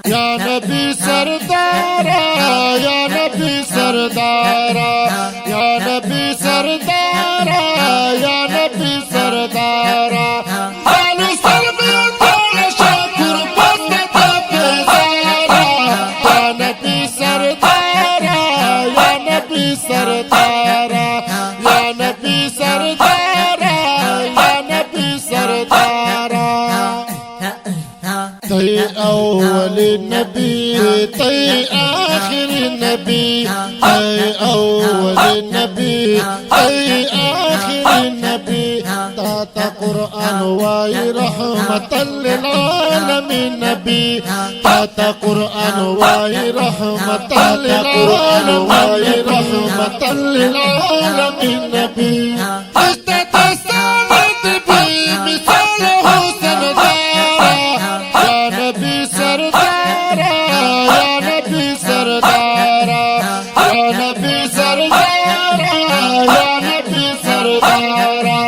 या नबी सरदारा, या नबी सरदारा, या नबी सरदारा, या नबी सरदारा। आलू सर में थोड़ा शाकुर बंदा बेजारा। या नबी सरदारा, या नबी सरदारा, या नबी सरदारा, या नबी सरदारा। तई अव्वल नबी, तई आखिर नबी, तई अव्वल नबी, तई आखिर नबी। ताता कुरान वाई रहमतल लिल आलमीन नबी। ताता कुरान वाई रहमतल लिल आलमीन नबी। मिसाल हुस्न दारा। या नबी सरदारा, या नबी सरदारा, या नबी सरदारा, या नबी सरदारा।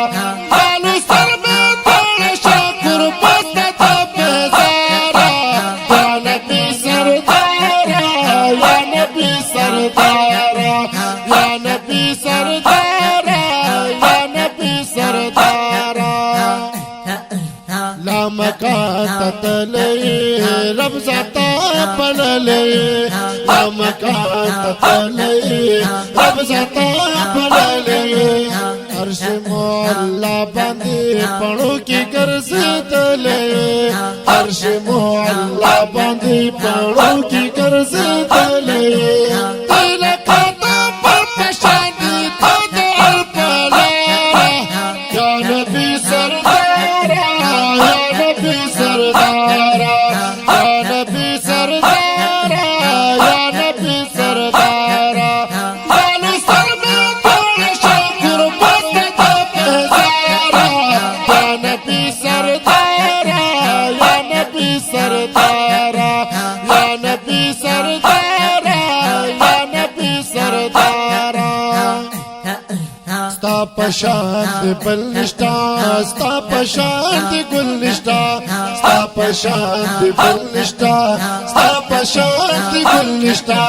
आलू सर में थोड़ा शाकुर बंदा बेजारा। या नबी सरदारा, या नबी सरदारा, या नबी सरदारा, या नबी सरदारा। लामकात तले रब्ज़ता पलले, लामकात तले रब्ज़ता पलले। अर्श मोहल्ला बांधे पढ़ो की गर्ज तले। अर्श मोहल्ला बांधे पढ़ो की गर्ज तले। या नबी सरदारा, या नबी सरदारा, या नबी सरदारा, या नबी सरदारा। आलू सर में थोड़ा शाकुर बंदा बेजारा। या नबी सरदारा, या नबी सरदारा, या नबी सरदारा, या नबी सरदारा। स्ता पशांत बलनिष्ठा, स्ता पशांत गुलनिष्ठा, स्ता पशांत बलनिष्ठा, स्ता पशांत गुलनिष्ठा।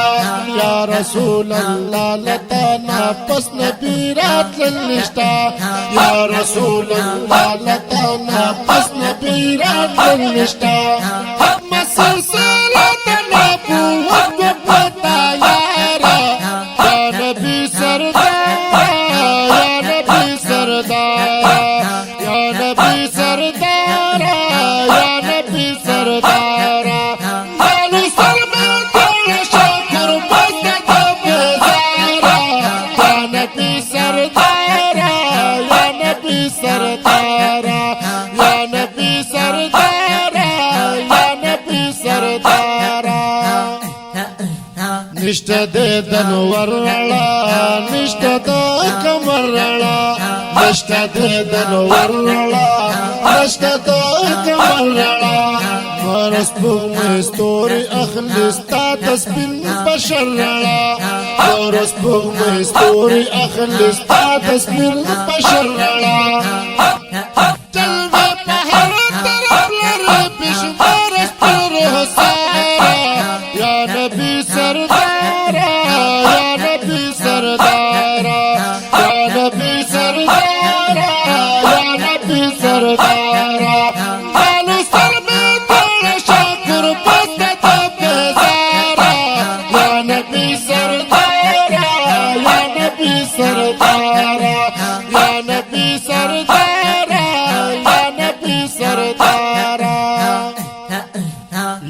या रसूल अल्लाह लताना पस नबीरात ललनिष्ठा। या रसूल अल्लाह लताना पस नबीरात ललनिष्ठा। हम सिलसिलात नबूवत बता यारा। या नबी सरदारा, या नबी सरदारा, या नबी सरदारा, या नबी सरदारा। आलू सर में थोड़ा शाकुर बंदा बेजारा। या नबी सरदारा, या नबी सरदारा, या नबी सरदारा, या नबी सरदारा। निष्ठ दे धनवरला, निष्ठ दो कमरला, निष्ठ दे धनवरला, निष्ठ दो कमरला। मरस में स्तोरी अखलिस्ता तस्बिन बशरला। मरस में स्तोरी अखलिस्ता तस्बिन बशरला। चलवे पहाड़ तरफ लरे बिशमारस पर सारा। या नबी सरदारा, या नबी सरदारा, या नबी सरदारा, या नबी सरदारा। आलू सर में थोड़ा शाकुर बंदा बेजारा। या नबी सरदारा, या नबी सरदारा, या नबी सरदारा, या नबी सरदारा।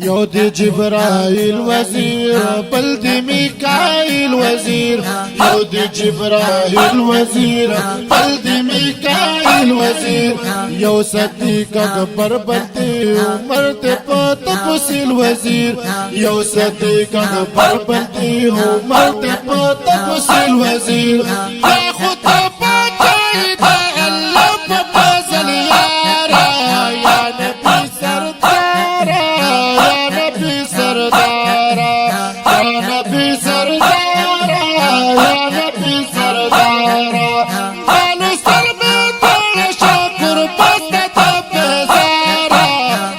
यौद जिब्राइल वजीर, बल्द मिकाइल वजीर। यौद जिब्राइल वजीर, बल्द मिकाइल वजीर। यौ सदीक अकबर बल्दे उमर ते तफसील वजीर। यौ सदीक अकबर बल्दे उमर ते तफसील वजीर। या खुदा पाचाइदा अल्लाह फजल यारा। या नबी सरदारा, या नबी सरदारा, या नबी सरदारा, या नबी सरदारा। आलू सर में थोड़ा शाकुर बंदा बेजारा।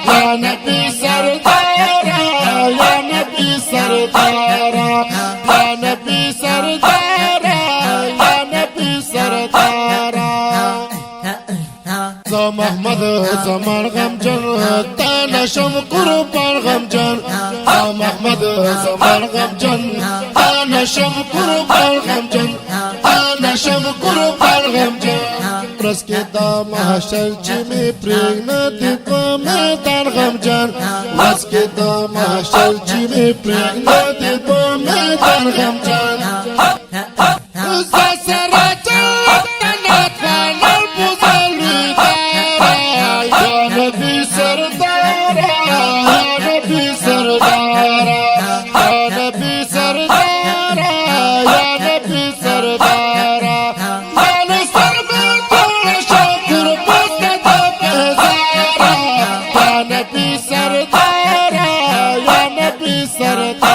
या नबी सरदारा, या नबी सरदारा, या नबी सरदारा, या नबी सरदारा। محمد زمان غمجن تانا شم قربان غمجن، محمد زمان غمجن تانا شم قربان غمجن، تانا شم قربان غمجن. رس کې دا محشر چې می پرېږنه دې په میدان غمجن، رس کې دا محشر چې می پرېږنه دې په میدان غمجن. सरदारा या नबी सरदारा।